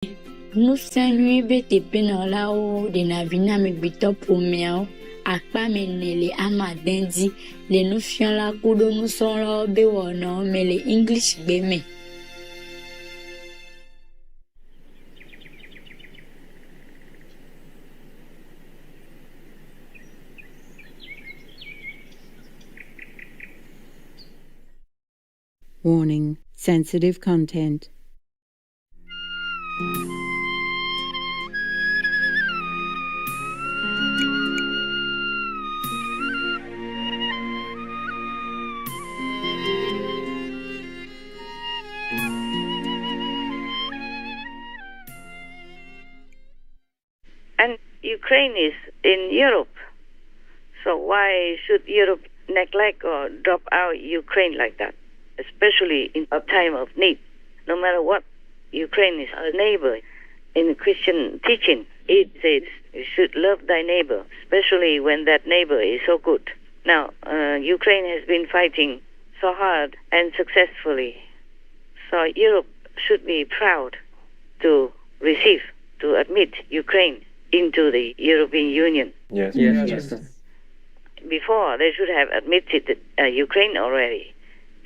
Nusanui bete penalao de na vina me bito pomeo akpa menele amadendi le nufian la kudo nuson la be wono me le English be me. Warning: sensitive content. And Ukraine is in Europe. So why should Europe neglect or drop out Ukraine like that, especially in a time of need? No matter what, Ukraine is a neighbor. In Christian teaching, it says you should love thy neighbor, especially when that neighbor is so good. Now, Ukraine has been fighting so hard and successfully. So Europe should be proud to receive, to admit Ukraine into the European Union. Yes. Before, they should have admitted Ukraine already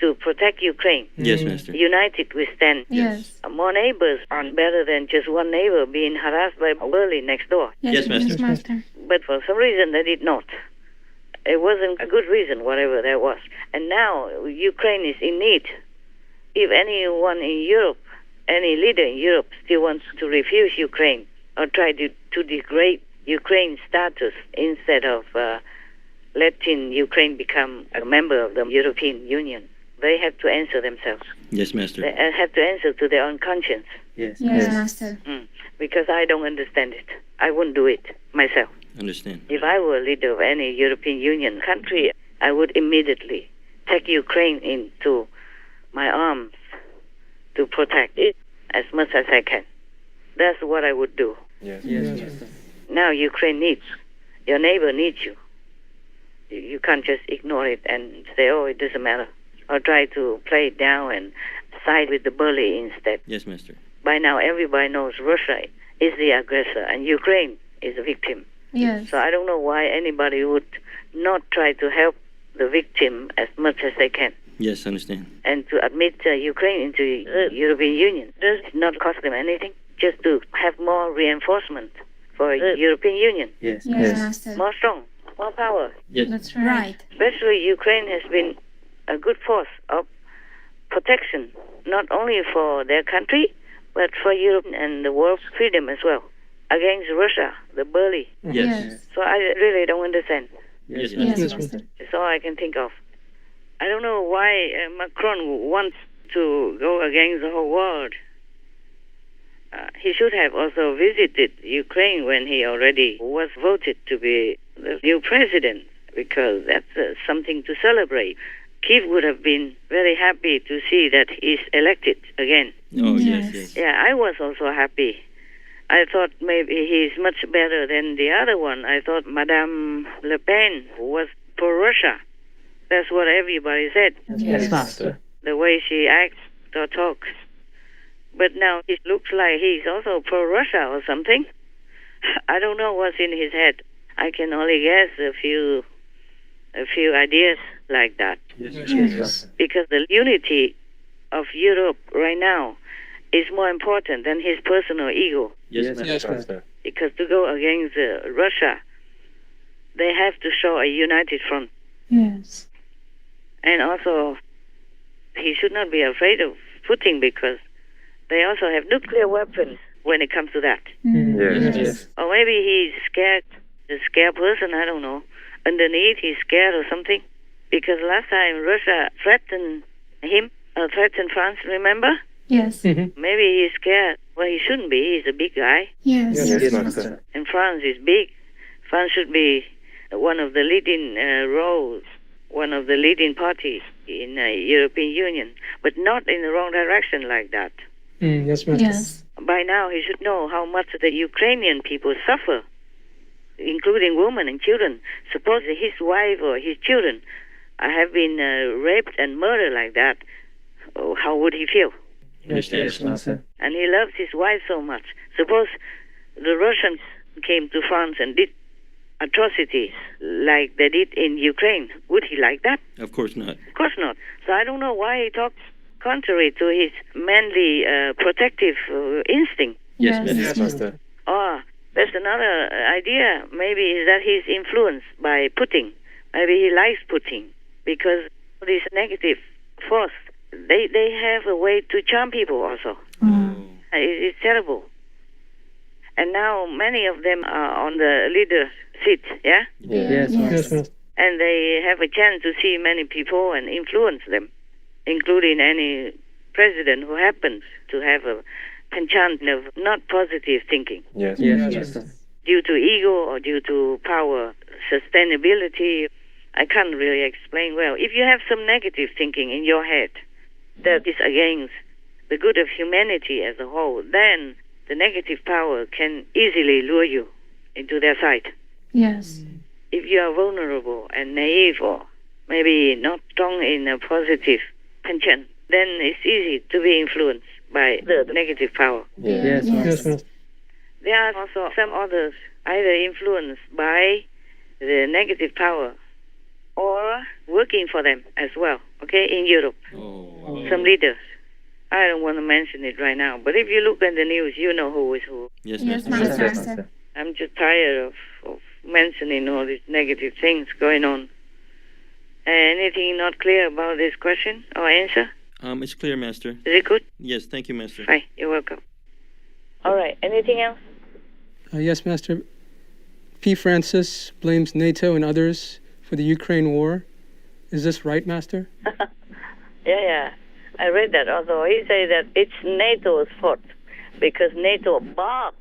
to protect Ukraine. Yes, Master. United we stand. Yes. More neighbors are better than just one neighbor being harassed by Berlin next door. Yes, Master. Yes, Master. But for some reason, they did not. It wasn't a good reason, whatever that was. And now Ukraine is in need. If anyone in Europe, any leader in Europe still wants to refuse Ukraine or try to degrade Ukraine's status instead of letting Ukraine become a member of the European Union, they have to answer themselves. Yes, Master. They have to answer to their own conscience. Yes. Yes, Master. Because I don't understand it. I wouldn't do it myself. Understand. If I were a leader of any European Union country, I would immediately take Ukraine into my arms to protect it as much as I can. That's what I would do. Yes. Now Ukraine needs, your neighbor needs you. You can't just ignore it and say, oh, it doesn't matter. Or try to play it down and side with the bully instead. Yes, Master. By now, everybody knows Russia is the aggressor and Ukraine is the victim. Yes. So I don't know why anybody would not try to help the victim as much as they can. Yes, understand. And to admit Ukraine into the European Union does not cost them anything, just to have more reinforcement for the European Union. Yes. Yes, Master. More strong, more power. Yes. That's right. Especially Ukraine has been a good force of protection, not only for their country, but for Europe and the world's freedom as well, against Russia, the bully. Yes. So I really don't understand. Yes, Yes, Master. Master. That's all I can think of. I don't know why Macron wants to go against the whole world. He should have also visited Ukraine when he already was voted to be the new president, because that's something to celebrate. Kiev would have been very happy to see that he's elected again. Oh, Yes. yes. Yeah, I was also happy. I thought maybe he's much better than the other one. I thought Madame Le Pen was pro-Russia. That's what everybody said, Yes, Master. the way she acts or talks. But now it looks like he's also pro-Russia or something. I don't know what's in his head. I can only guess a few ideas like that. Yes. Because the unity of Europe right now is more important than his personal ego. Yes, Master. Because to go against Russia, they have to show a united front. Yes. And also, he should not be afraid of Putin, because they also have nuclear weapons when it comes to that. Yes. Or maybe he's scared, a scared person, I don't know. Underneath, he's scared or something. Because last time Russia threatened him, threatened France, remember? Yes. Maybe he's scared. Well, he shouldn't be. He's a big guy. Yes. Yes, Master. And France is big. France should be one of the leading roles, one of the leading parties in the European Union, but not in the wrong direction like that. Yes, Master. Yes. By now, he should know how much the Ukrainian people suffer, including women and children. Suppose his wife or his children have been raped and murdered like that, how would he feel? Yes, Master. And he loves his wife so much. Suppose the Russians came to France and did atrocities like they did in Ukraine. Would he like that? Of course not. Of course not. So I don't know why he talks contrary to his manly protective instinct. Yes, Yes. Yes, Master. Or there's another idea. Maybe is that he's influenced by Putin. Maybe he likes Putin because this negative force, they have a way to charm people also. It's terrible. And now many of them are on the leader seat, yeah? Yes, Master. And they have a chance to see many people and influence them, including any president who happens to have a penchant of not positive thinking Yes, Yes. Master. due to ego or due to power, sustainability. I can't really explain well. If you have some negative thinking in your head that is against the good of humanity as a whole, then the negative power can easily lure you into their side. Yes. If you are vulnerable and naive or maybe not strong in a positive penchant, then it's easy to be influenced by the negative power. Yes, Master. There are also some others either influenced by the negative power or working for them as well, okay, in Europe. Some leaders. I don't want to mention it right now, but if you look at the news, you know who is who. Yes, Yes, Master. Master. I'm just tired of mentioning all these negative things going on. Anything not clear about this question or answer? It's clear, Master. Is it good? Yes, thank you, Master. Fine, you're welcome. All right, anything else? Yes, Master. P. Francis blames NATO and others for the Ukraine war. Is this right, Master? Yeah. I read that. Although he said that it's NATO's fault because NATO barked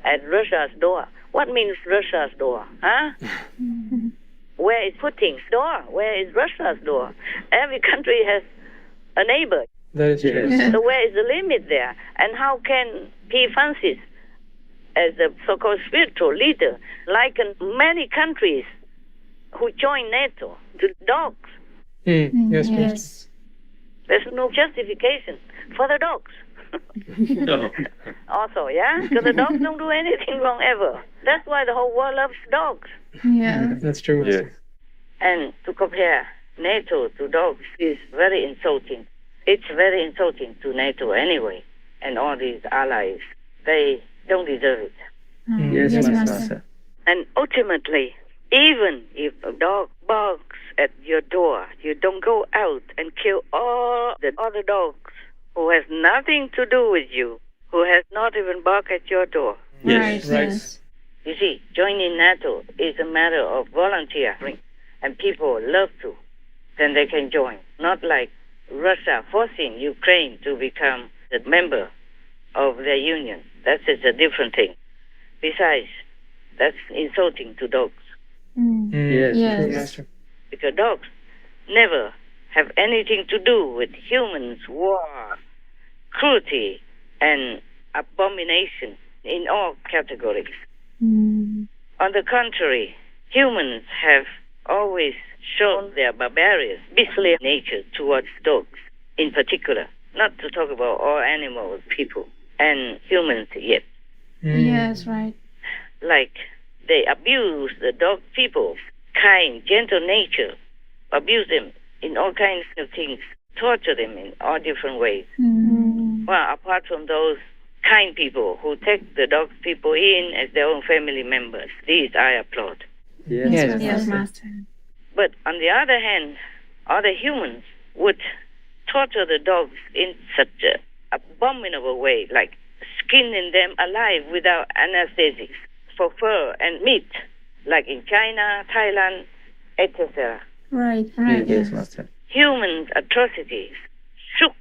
at Russia's door. What means Russia's door? Huh? Where is Putin's door? Where is Russia's door? Every country has a neighbor. That is true. Yes. So where is the limit there? And how can P. Francis, as a so-called spiritual leader, liken many countries who join NATO to dogs? Yes, Master. Yes. There's no justification for the dogs. No. Also, yeah? Because the dogs don't do anything wrong ever. That's why the whole world loves dogs. Yeah. That's true, Yes. Master. And to compare NATO to dogs is very insulting. It's very insulting to NATO anyway, and all these allies. They don't deserve it. Yes, Yes, Master. Master. And ultimately, even if a dog barks at your door, you don't go out and kill all the other dogs who has nothing to do with you, who has not even barked at your door. Yes. Right. Yes. You see, joining NATO is a matter of volunteering, and people love to, then they can join. Not like Russia forcing Ukraine to become a member of their union. That is a different thing. Besides, that's insulting to dogs, Yes. Yes. True, Master. because dogs never have anything to do with humans' war, cruelty, and abomination in all categories. On the contrary, humans have always shown their barbarous, beastly nature towards dogs in particular, not to talk about all animals, people, and humans yet. Yes, right. Like they abuse the dog people's kind, gentle nature, abuse them in all kinds of things, torture them in all different ways. Well, apart from those kind people who take the dog people in as their own family members, these I applaud. Yes. Yes, Master. But on the other hand, other humans would torture the dogs in such an abominable way, like skinning them alive without anesthetics for fur and meat, like in China, Thailand, etc. Right. Yes, Master. Human atrocities shook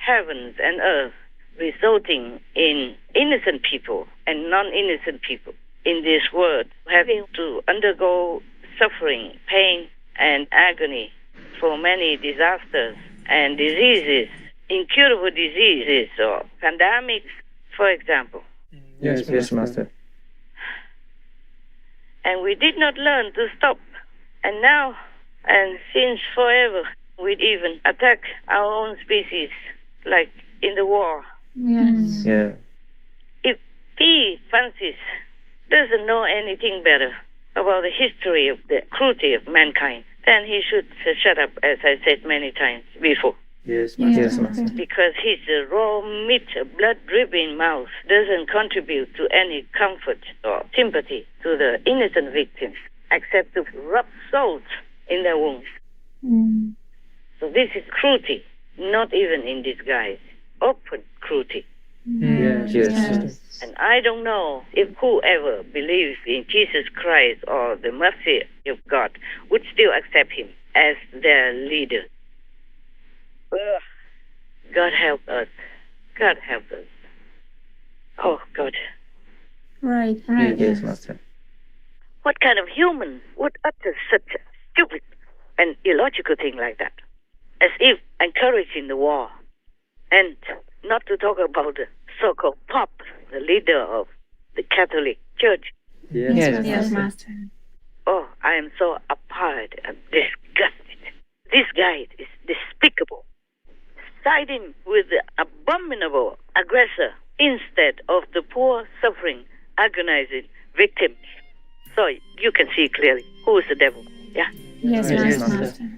heavens and earth, resulting in innocent people and non-innocent people in this world having to undergo suffering, pain, and agony for many disasters and diseases, incurable diseases or pandemics, for example. Yes, Master. And we did not learn to stop. And now, and since forever, we even attack our own species like in the war. Yes. Yeah. If P. Francis doesn't know anything better about the history of the cruelty of mankind, then he should shut up, as I said many times before. Yes, Yes, Master. Yes, Master. Master. Because his raw meat, blood-dripping mouth doesn't contribute to any comfort or sympathy to the innocent victims, except to rub salt in their wounds. Mm. So this is cruelty, not even in disguise, open cruelty. Yes, yes, Master. And I don't know if whoever believes in Jesus Christ or the mercy of God would still accept him as their leader. Ugh. God help us. God help us. Oh, God. Right, right. Yes, Master. What kind of human would utter such a stupid and illogical thing like that? As if encouraging the war. And not to talk about the so-called Pope, the leader of the Catholic Church. Yes, Yes, Master. Master. Oh, I am so appalled and disgusted. This guy is despicable. Siding with the abominable aggressor instead of the poor, suffering, agonizing victims. So you can see clearly who is the devil. Yeah? Yes, Yes, yes, Master. Master.